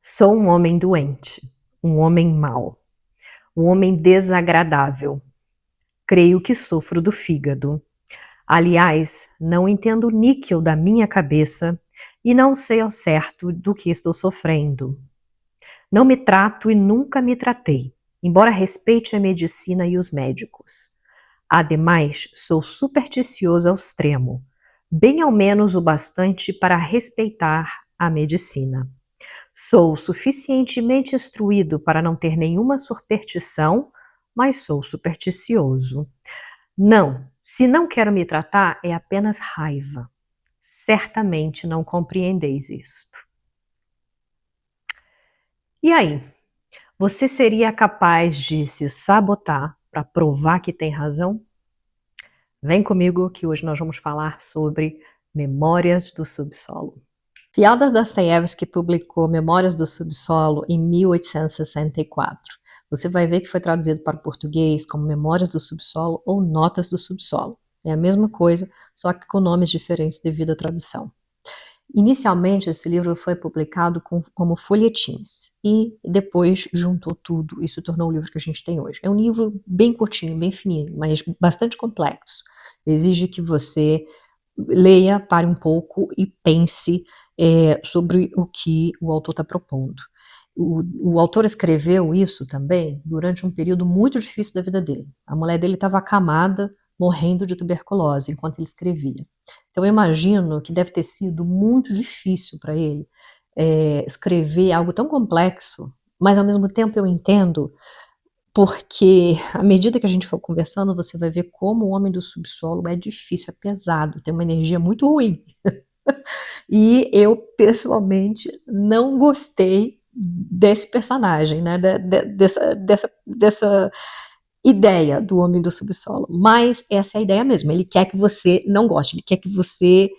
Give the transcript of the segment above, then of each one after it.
Sou um homem doente, um homem mau, um homem desagradável. Creio que sofro do fígado. Aliás, não entendo o níquel da minha cabeça e não sei ao certo do que estou sofrendo. Não me trato e nunca me tratei, embora respeite a medicina e os médicos. Ademais, sou supersticioso ao extremo, bem ao menos o bastante para respeitar a medicina. Sou suficientemente instruído para não ter nenhuma superstição, mas sou supersticioso. Não, se não quero me tratar, é apenas raiva. Certamente não compreendeis isto. E aí, você seria capaz de se sabotar para provar que tem razão? Vem comigo que hoje nós vamos falar sobre Memórias do Subsolo. Fyodor Dostoiévski publicou Memórias do Subsolo em 1864. Você vai ver que foi traduzido para o português como Memórias do Subsolo ou Notas do Subsolo. É a mesma coisa, só que com nomes diferentes devido à tradução. Inicialmente, esse livro foi publicado como folhetins e depois juntou tudo e se tornou o livro que a gente tem hoje. É um livro bem curtinho, bem fininho, mas bastante complexo. Exige que você leia, pare um pouco e pense sobre o que o autor está propondo. O autor escreveu isso também durante um período muito difícil da vida dele. A mulher dele estava acamada, morrendo de tuberculose, enquanto ele escrevia. Então eu imagino que deve ter sido muito difícil para ele escrever algo tão complexo, mas ao mesmo tempo eu entendo, porque à medida que a gente for conversando, você vai ver como o Homem do Subsolo é difícil, é pesado, tem uma energia muito ruim. E eu, pessoalmente, não gostei desse personagem, né? Dessa ideia do Homem do Subsolo. Mas essa é a ideia mesmo. Ele quer que você não goste, ele quer que você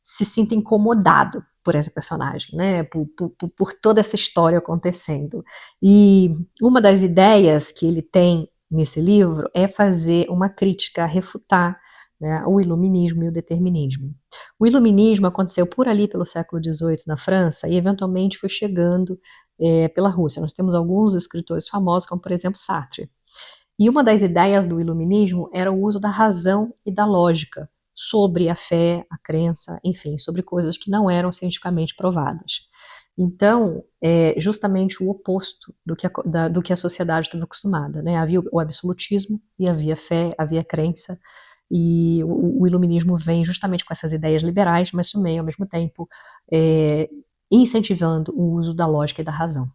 se sinta incomodado por essa personagem, né? Por toda essa história acontecendo. E uma das ideias que ele tem nesse livro é fazer uma crítica, refutar, né, o iluminismo e o determinismo. O iluminismo aconteceu por ali pelo século XVIII na França e eventualmente foi chegando pela Rússia. Nós temos alguns escritores famosos, como por exemplo Sartre. E uma das ideias do iluminismo era o uso da razão e da lógica sobre a fé, a crença, enfim, sobre coisas que não eram cientificamente provadas. Então, é justamente o oposto do que a sociedade estava acostumada, né? Havia o absolutismo e havia fé, havia crença, e o iluminismo vem justamente com essas ideias liberais, mas também, ao mesmo tempo, incentivando o uso da lógica e da razão.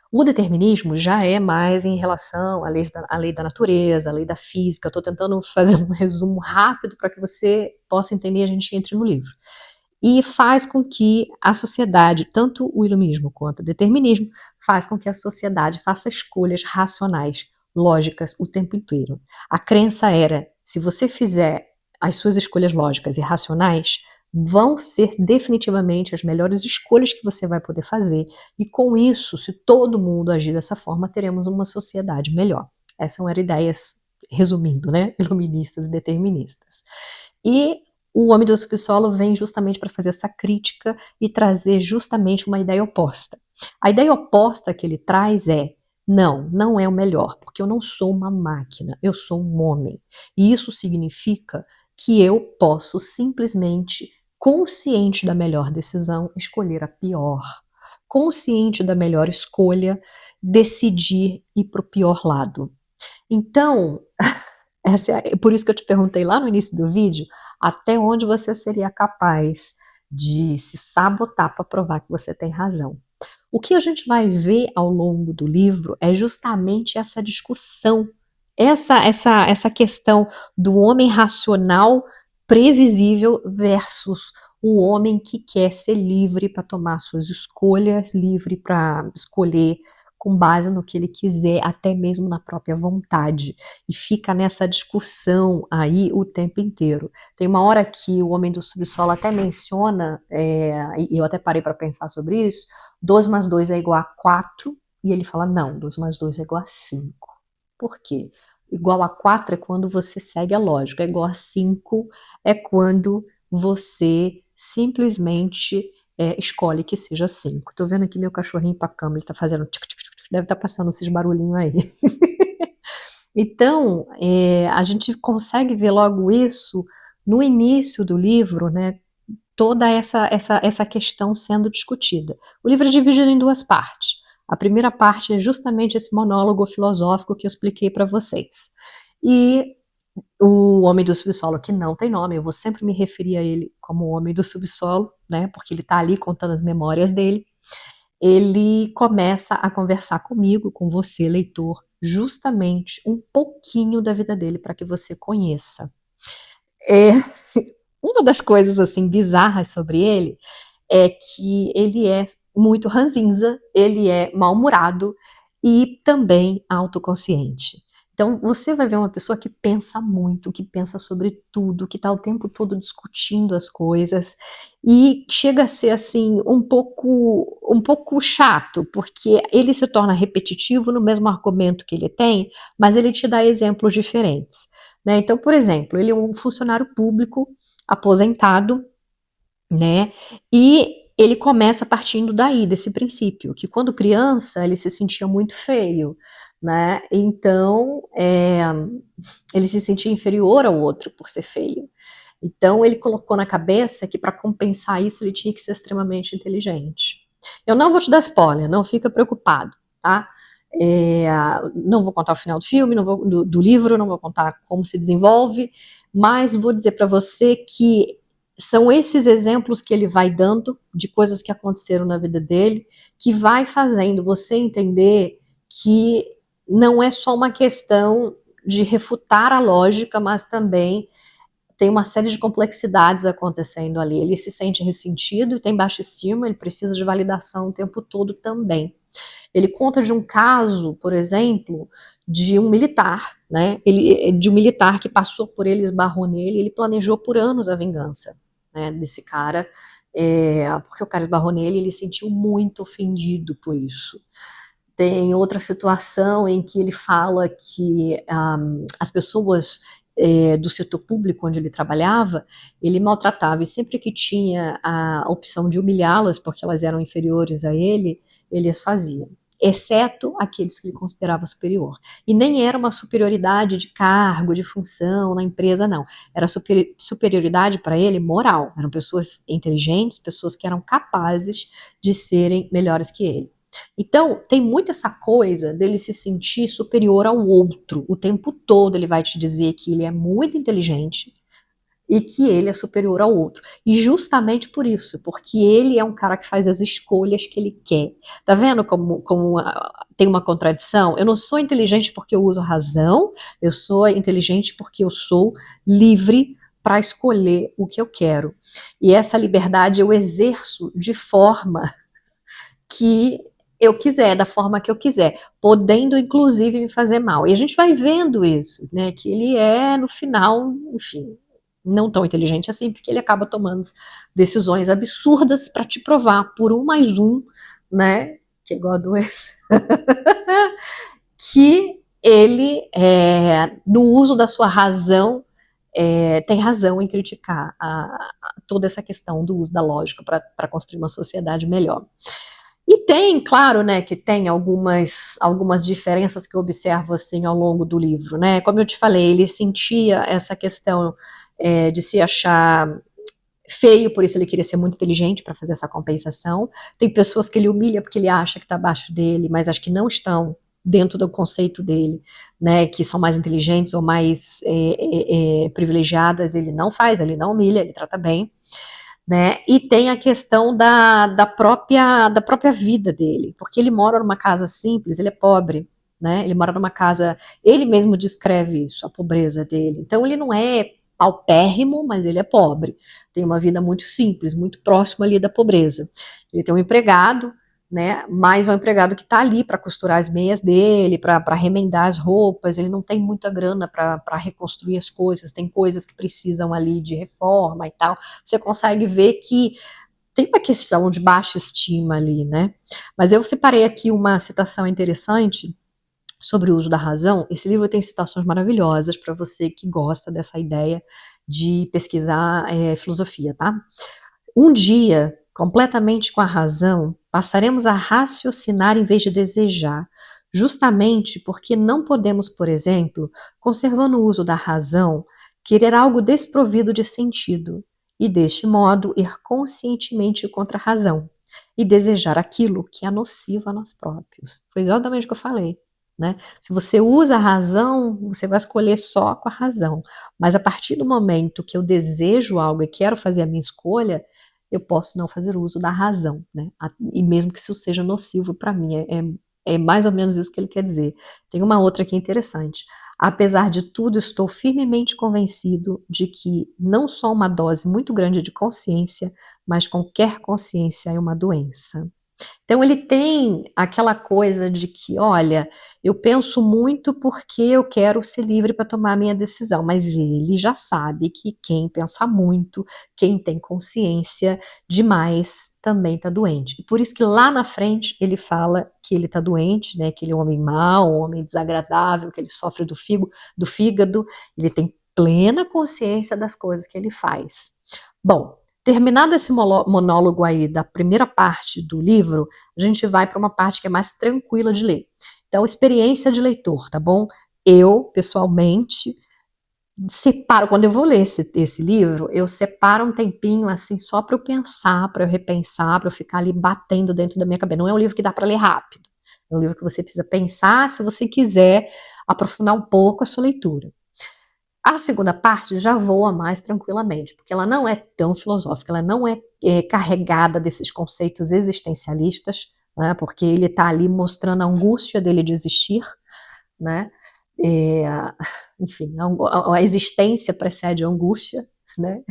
O determinismo já é mais em relação à lei da natureza, à lei da física. Estou tentando fazer um resumo rápido para que você possa entender e a gente entre no livro. E faz com que a sociedade, tanto o iluminismo quanto o determinismo, faz com que a sociedade faça escolhas racionais, lógicas, o tempo inteiro. A crença era, se você fizer as suas escolhas lógicas e racionais, vão ser definitivamente as melhores escolhas que você vai poder fazer, e com isso, se todo mundo agir dessa forma, teremos uma sociedade melhor. Essas eram ideias, resumindo, né, iluministas e deterministas. E o Homem do Subsolo vem justamente para fazer essa crítica e trazer justamente uma ideia oposta. A ideia oposta que ele traz é: não, não é o melhor, porque eu não sou uma máquina, eu sou um homem. E isso significa que eu posso simplesmente, consciente da melhor decisão, escolher a pior. Consciente da melhor escolha, decidir ir para o pior lado. Então, por isso que eu te perguntei lá no início do vídeo, até onde você seria capaz de se sabotar para provar que você tem razão. O que a gente vai ver ao longo do livro é justamente essa discussão, essa questão do homem racional previsível versus o homem que quer ser livre para tomar suas escolhas, livre para escolher com base no que ele quiser, até mesmo na própria vontade. E fica nessa discussão aí o tempo inteiro. Tem uma hora que o Homem do Subsolo até menciona, e eu até parei para pensar sobre isso, 2 mais 2 é igual a 4, e ele fala, não, 2 mais 2 é igual a 5. Por quê? Igual a 4 é quando você segue a lógica, igual a 5 é quando você simplesmente escolhe que seja 5. Tô vendo aqui meu cachorrinho pra cama, ele tá fazendo deve estar passando esses barulhinhos aí. Então, a gente consegue ver logo isso no início do livro, né? Toda essa questão sendo discutida. O livro é dividido em 2 partes. A primeira parte é justamente esse monólogo filosófico que eu expliquei para vocês. E o Homem do Subsolo, que não tem nome, eu vou sempre me referir a ele como o Homem do Subsolo, né? Porque ele está ali contando as memórias dele. Ele começa a conversar comigo, com você, leitor, justamente um pouquinho da vida dele para que você conheça. Uma das coisas assim bizarras sobre ele é que ele é muito ranzinza, ele é mal-humorado e também autoconsciente. Então você vai ver uma pessoa que pensa muito, que pensa sobre tudo, que está o tempo todo discutindo as coisas e chega a ser assim um pouco chato, porque ele se torna repetitivo no mesmo argumento que ele tem, mas ele te dá exemplos diferentes, né? Então, por exemplo, ele é um funcionário público aposentado, né? E ele começa partindo daí, desse princípio, que quando criança ele se sentia muito feio, né? Então ele se sentia inferior ao outro por ser feio. Então ele colocou na cabeça que para compensar isso ele tinha que ser extremamente inteligente. Eu não vou te dar spoiler, não fica preocupado, tá? Não vou contar o final do filme, do livro, não vou contar como se desenvolve, mas vou dizer para você que são esses exemplos que ele vai dando de coisas que aconteceram na vida dele, que vai fazendo você entender que não é só uma questão de refutar a lógica, mas também tem uma série de complexidades acontecendo ali. Ele se sente ressentido, tem baixa estima, ele precisa de validação o tempo todo também. Ele conta de um caso, por exemplo, de um militar, né? De um militar que passou por ele, esbarrou nele, ele planejou por anos a vingança, né, desse cara, porque o cara esbarrou nele e ele se sentiu muito ofendido por isso. Tem outra situação em que ele fala que as pessoas do setor público onde ele trabalhava, ele maltratava, e sempre que tinha a opção de humilhá-las porque elas eram inferiores a ele as fazia, exceto aqueles que ele considerava superior. E nem era uma superioridade de cargo, de função na empresa, não. Era superioridade para ele moral. Eram pessoas inteligentes, pessoas que eram capazes de serem melhores que ele. Então, tem muito essa coisa dele se sentir superior ao outro. O tempo todo ele vai te dizer que ele é muito inteligente e que ele é superior ao outro. E justamente por isso, porque ele é um cara que faz as escolhas que ele quer. Tá vendo como tem uma contradição? Eu não sou inteligente porque eu uso razão, eu sou inteligente porque eu sou livre para escolher o que eu quero. E essa liberdade eu exerço de forma que eu quiser, da forma que eu quiser, podendo inclusive me fazer mal. E a gente vai vendo isso, né? Que ele é, no final, enfim, não tão inteligente assim, porque ele acaba tomando decisões absurdas para te provar por 1 mais 1, né? Que é igual a 2, que ele, no uso da sua razão, tem razão em criticar toda essa questão do uso da lógica para construir uma sociedade melhor. E tem, claro, né, que tem algumas diferenças que eu observo assim ao longo do livro, né? Como eu te falei, ele sentia essa questão de se achar feio, por isso ele queria ser muito inteligente para fazer essa compensação. Tem pessoas que ele humilha porque ele acha que está abaixo dele, mas acho que não estão dentro do conceito dele, né, que são mais inteligentes ou mais privilegiadas. Ele não faz, ele não humilha, ele trata bem. Né? E tem a questão da própria vida dele, porque ele mora numa casa simples, ele é pobre, né? Ele mora numa casa, ele mesmo descreve isso, a pobreza dele. Então ele não é paupérrimo, mas ele é pobre. Tem uma vida muito simples, muito próximo ali da pobreza. Ele tem um empregado, né? Mas é um empregado que está ali para costurar as meias dele, para remendar as roupas. Ele não tem muita grana para reconstruir as coisas. Tem coisas que precisam ali de reforma e tal. Você consegue ver que tem uma questão de baixa estima ali, né? Mas eu separei aqui uma citação interessante sobre o uso da razão. Esse livro tem citações maravilhosas para você que gosta dessa ideia de pesquisar filosofia, tá? Um dia, completamente com a razão, passaremos a raciocinar em vez de desejar, justamente porque não podemos, por exemplo, conservando o uso da razão, querer algo desprovido de sentido, e deste modo ir conscientemente contra a razão, e desejar aquilo que é nocivo a nós próprios. Foi exatamente o que eu falei. Né? Se você usa a razão, você vai escolher só com a razão. Mas a partir do momento que eu desejo algo e quero fazer a minha escolha, eu posso não fazer uso da razão, né? E mesmo que isso seja nocivo para mim, é mais ou menos isso que ele quer dizer. Tem uma outra aqui interessante. Apesar de tudo, estou firmemente convencido de que não só uma dose muito grande de consciência, mas qualquer consciência é uma doença. Então ele tem aquela coisa de que, olha, eu penso muito porque eu quero ser livre para tomar a minha decisão, mas ele já sabe que quem pensa muito, quem tem consciência demais, também está doente. E por isso que lá na frente ele fala que ele está doente, né? Que ele é um homem mau, um homem desagradável, que ele sofre do fígado, ele tem plena consciência das coisas que ele faz. Bom, terminado esse monólogo aí da primeira parte do livro, a gente vai para uma parte que é mais tranquila de ler. Então, experiência de leitor, tá bom? Eu, pessoalmente, separo, quando eu vou ler esse livro, eu separo um tempinho assim só para eu pensar, para eu repensar, para eu ficar ali batendo dentro da minha cabeça. Não é um livro que dá para ler rápido. É um livro que você precisa pensar se você quiser aprofundar um pouco a sua leitura. A segunda parte já voa mais tranquilamente, porque ela não é tão filosófica, ela não é carregada desses conceitos existencialistas, né, porque ele está ali mostrando a angústia dele de existir, né, enfim, a existência precede a angústia, né,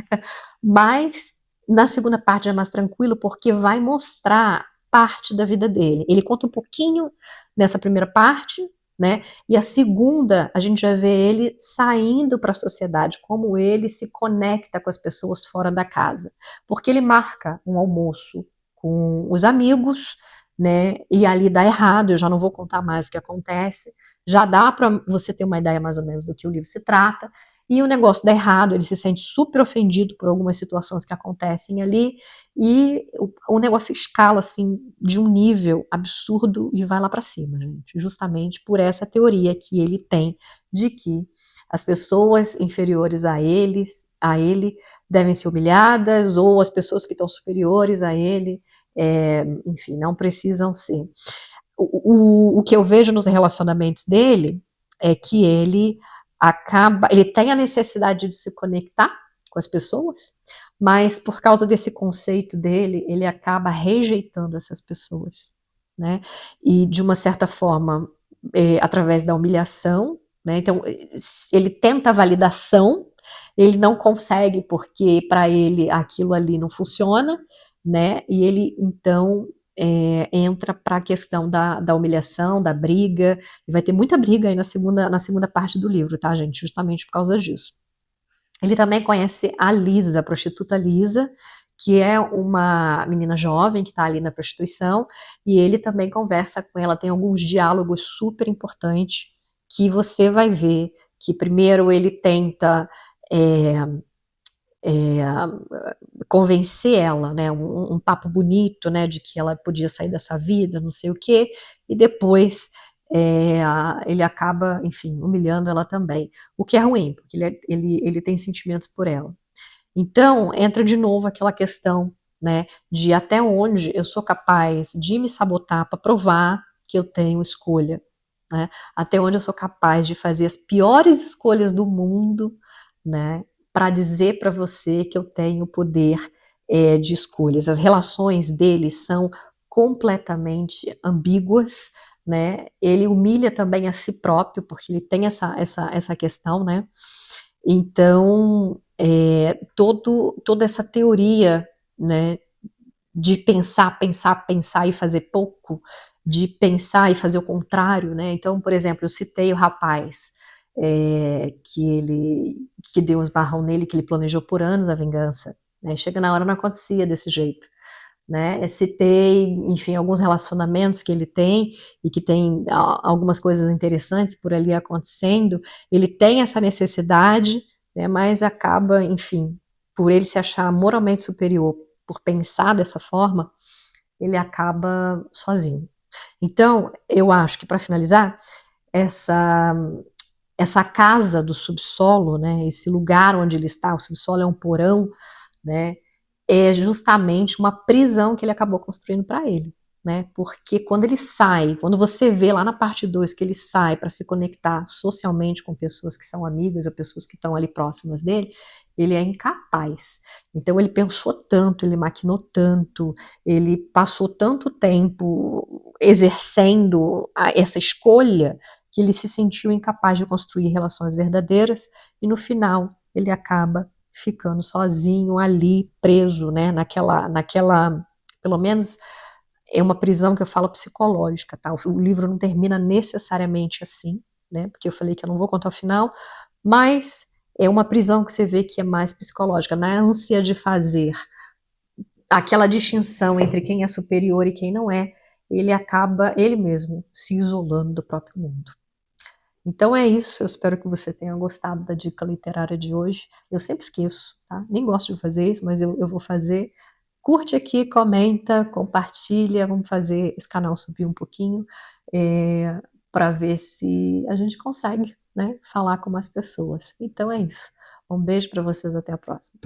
mas na segunda parte é mais tranquilo, porque vai mostrar parte da vida dele. Ele conta um pouquinho nessa primeira parte, né? E a segunda, a gente já vê ele saindo para a sociedade, como ele se conecta com as pessoas fora da casa. Porque ele marca um almoço com os amigos, né? E ali dá errado, eu já não vou contar mais o que acontece. Já dá para você ter uma ideia mais ou menos do que o livro se trata. E o negócio dá errado, ele se sente super ofendido por algumas situações que acontecem ali, e o negócio escala assim de um nível absurdo e vai lá para cima, gente, justamente por essa teoria que ele tem de que as pessoas inferiores a ele devem ser humilhadas, ou as pessoas que estão superiores a ele, enfim, não precisam ser. O que eu vejo nos relacionamentos dele é que ele tem a necessidade de se conectar com as pessoas, mas por causa desse conceito dele, ele acaba rejeitando essas pessoas, né? E de uma certa forma, através da humilhação, né? Então, ele tenta a validação, ele não consegue porque para ele aquilo ali não funciona, né? E ele então entra para a questão da humilhação, da briga, e vai ter muita briga aí na segunda parte do livro, tá, gente? Justamente por causa disso. Ele também conhece a Lisa, a prostituta Lisa, que é uma menina jovem que está ali na prostituição, e ele também conversa com ela, tem alguns diálogos super importantes, que você vai ver que primeiro ele tenta convencer ela, né, um papo bonito, né, de que ela podia sair dessa vida, não sei o quê, e depois ele acaba, enfim, humilhando ela também, o que é ruim, porque ele tem sentimentos por ela. Então, entra de novo aquela questão, né, de até onde eu sou capaz de me sabotar para provar que eu tenho escolha, né, até onde eu sou capaz de fazer as piores escolhas do mundo, né, para dizer para você que eu tenho poder de escolhas. As relações dele são completamente ambíguas, né? Ele humilha também a si próprio, porque ele tem essa questão, né? Então, toda essa teoria, né, de pensar, pensar, pensar e fazer pouco, de pensar e fazer o contrário, né? Então, por exemplo, eu citei o rapaz que deu uns barrão nele, que ele planejou por anos a vingança, né? Chega na hora não acontecia desse jeito, né? Eu citei, enfim, alguns relacionamentos que ele tem e que tem algumas coisas interessantes por ali acontecendo. Ele tem essa necessidade, né? Mas acaba, enfim, por ele se achar moralmente superior por pensar dessa forma, ele acaba sozinho. Então, eu acho que, para finalizar, essa, essa casa do subsolo, né, esse lugar onde ele está, o subsolo é um porão, né, é justamente uma prisão que ele acabou construindo para ele, né? Porque quando ele sai, quando você vê lá na parte 2 que ele sai para se conectar socialmente com pessoas que são amigas ou pessoas que estão ali próximas dele, ele é incapaz. Então ele pensou tanto, ele maquinou tanto, ele passou tanto tempo exercendo essa escolha que ele se sentiu incapaz de construir relações verdadeiras e no final ele acaba ficando sozinho ali, preso, né, pelo menos é uma prisão que eu falo psicológica, tá? O livro não termina necessariamente assim, né, porque eu falei que eu não vou contar o final, mas é uma prisão que você vê que é mais psicológica, na ânsia de fazer aquela distinção entre quem é superior e quem não é, ele acaba, ele mesmo, se isolando do próprio mundo. Então é isso, eu espero que você tenha gostado da dica literária de hoje. Eu sempre esqueço, tá? Nem gosto de fazer isso, mas eu vou fazer. Curte aqui, comenta, compartilha, vamos fazer esse canal subir um pouquinho, para ver se a gente consegue, né, falar com mais pessoas. Então é isso. Um beijo para vocês, até a próxima.